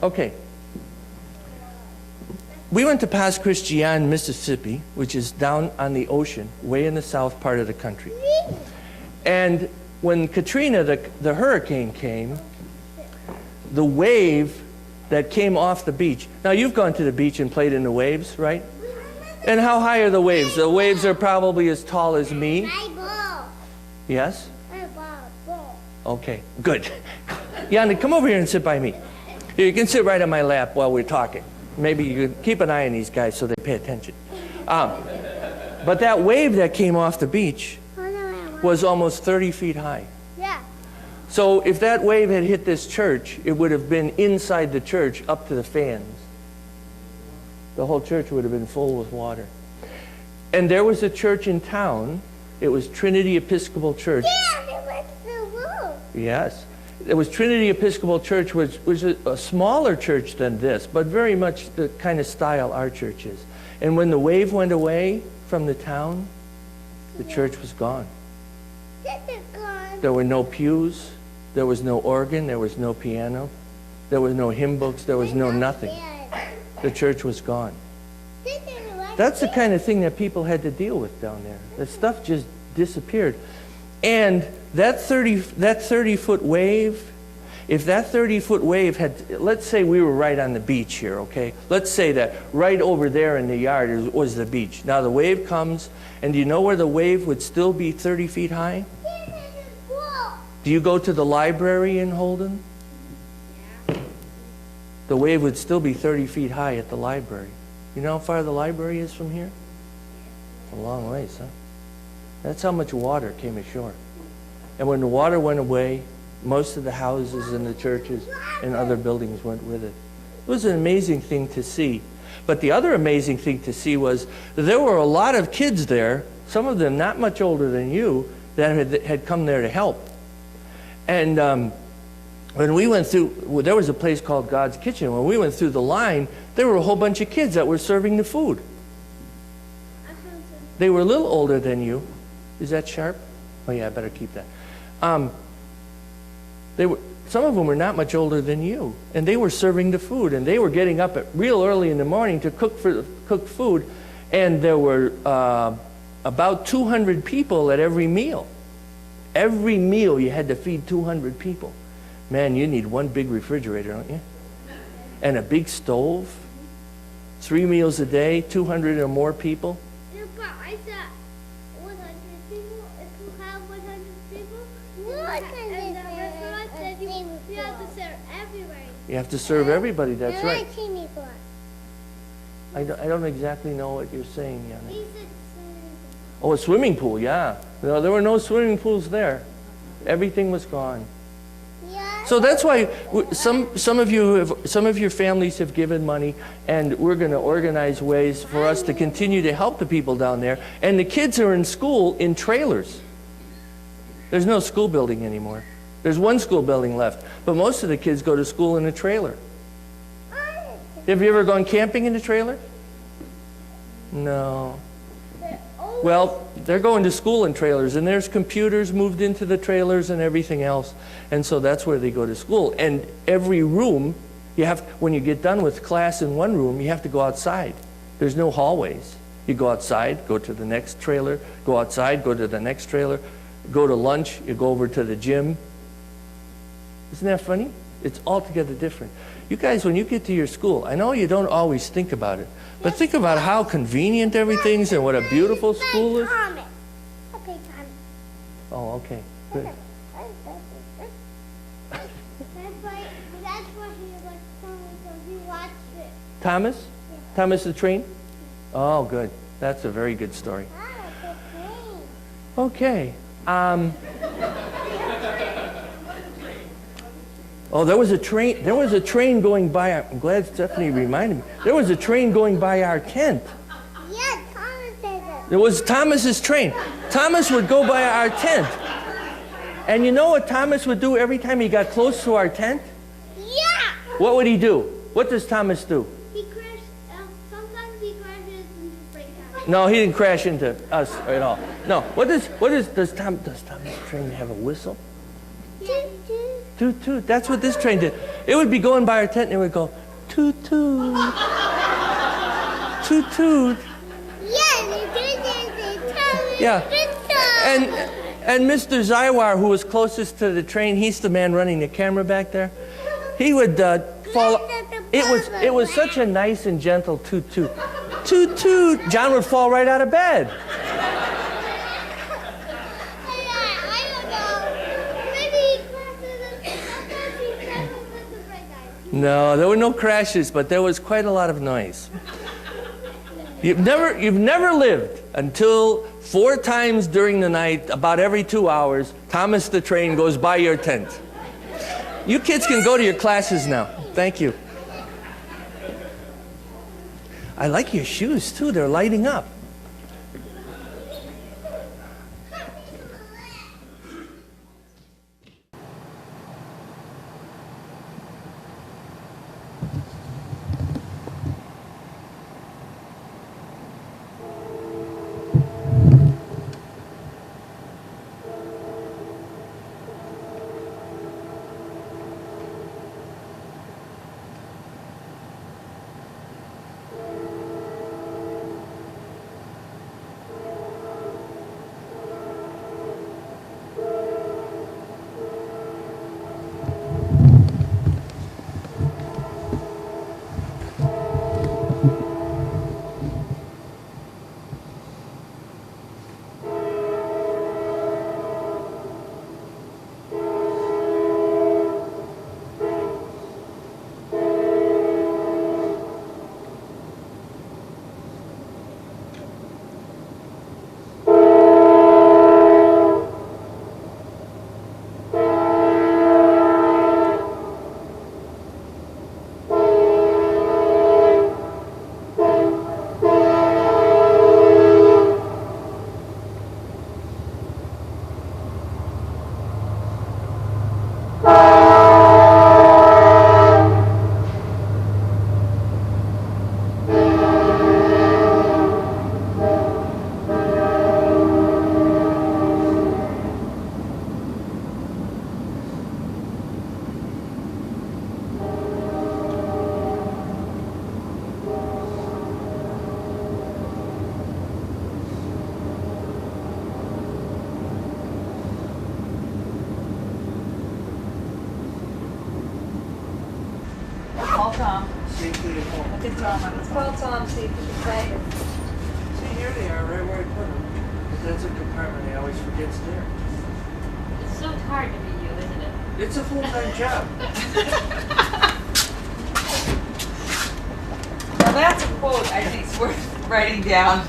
Okay. We went to Pas Christian, Mississippi, which is down on the ocean, way in the south part of the country. And when Katrina, the hurricane came, the wave that came off the beach. Now, you've gone to the beach and played in the waves, right? And how high are the waves? The waves are probably as tall as me. Yes? Okay, good. Yanni, come over here and sit by me. Here, you can sit right on my lap while we're talking. Maybe you can keep an eye on these guys so they pay attention. But that wave that came off the beach was almost 30 feet high. Yeah. So if that wave had hit this church, it would have been inside the church up to the fans. The whole church would have been full with water. And there was a church in town. It was Trinity Episcopal Church. Yeah, they went to the roof. Yes. It was Trinity Episcopal Church, which was a smaller church than this, but very much the kind of style our church is. And when the wave went away from the town, the church was gone. There were no pews. There was no organ. There was no piano. There was no hymn books. There was no nothing. The church was gone. That's the kind of thing that people had to deal with down there. The stuff just disappeared. And that 30-foot wave, if that 30-foot wave had, let's say we were right on the beach here, okay? Let's say that right over there in the yard was the beach. Now the wave comes, and do you know where the wave would still be 30 feet high? Do you go to the library in Holden? The wave would still be 30 feet high at the library. You know how far the library is from here? It's a long ways, huh? That's how much water came ashore. And when the water went away, most of the houses and the churches and other buildings went with it. It was an amazing thing to see. But the other amazing thing to see was that there were a lot of kids there, some of them not much older than you, that had come there to help. And when we went through, there was a place called God's Kitchen. When we went through the line, there were a whole bunch of kids that were serving the food. They were a little older than you. Is that sharp? Oh yeah, I better keep that. Some of them were not much older than you, and they were serving the food, and they were getting up at real early in the morning to cook food, and there were about 200 people at every meal. Every meal you had to feed 200 people. Man, you need one big refrigerator, don't you? And a big stove. 3 meals a day, 200 or more people. Yeah, but I said 100 people. If you have 100 people, and the restaurant said you have to serve everybody. You have to serve everybody, that's right. I I don't exactly know what you're saying, Yanni. He said swimming pool. Oh, a swimming pool, yeah. No, there were no swimming pools there. Everything was gone. Yeah. So that's why some of your families have given money, and we're going to organize ways for us to continue to help the people down there. And the kids are in school in trailers. There's no school building anymore. There's one school building left, but most of the kids go to school in a trailer. Have you ever gone camping in a trailer? No. Well, they're going to school in trailers, and there's computers moved into the trailers and everything else, and so that's where they go to school. And every room, when you get done with class in one room, you have to go outside. There's no hallways. You go outside, go to the next trailer, go outside, go to the next trailer, go to lunch, you go over to the gym. Isn't that funny? It's altogether different. You guys, when you get to your school, I know you don't always think about it, but think about how convenient everything is and what a beautiful school is. Okay, Thomas. Oh, okay. Good. That's why he was telling so he watched it. Thomas? Yeah. Thomas the train? Oh, good. That's a very good story. Okay. Oh, there was a train going by. I'm glad Stephanie reminded me. There was a train going by our tent. Yeah, Thomas said that. It was Thomas's train. Thomas would go by our tent. And you know what Thomas would do every time he got close to our tent? Yeah. What would he do? What does Thomas do? He crashed. Sometimes he crashes into break time. No, he didn't crash into us at all. No. Does Thomas' train have a whistle? Yeah. toot, toot. That's what this train did. It would be going by our tent and it would go, toot, toot. Toot, toot. Yeah. And Mr. Zywar, who was closest to the train, he's the man running the camera back there. He would fall. It was such a nice and gentle toot, toot. Toot, toot. John would fall right out of bed. No, there were no crashes, but there was quite a lot of noise. You've never lived until 4 times during the night, about every 2 hours, Thomas the train goes by your tent. You kids can go to your classes now. Thank you. I like your shoes too, they're lighting up. Call Tom. Safely at home. Look at Tom. Let's call Tom, see if he can find it. See, here they are, right where I put them. But that's a compartment I always forget's there. It's so hard to be you, isn't it? It's a full-time job. Now that's a quote I think is worth writing down.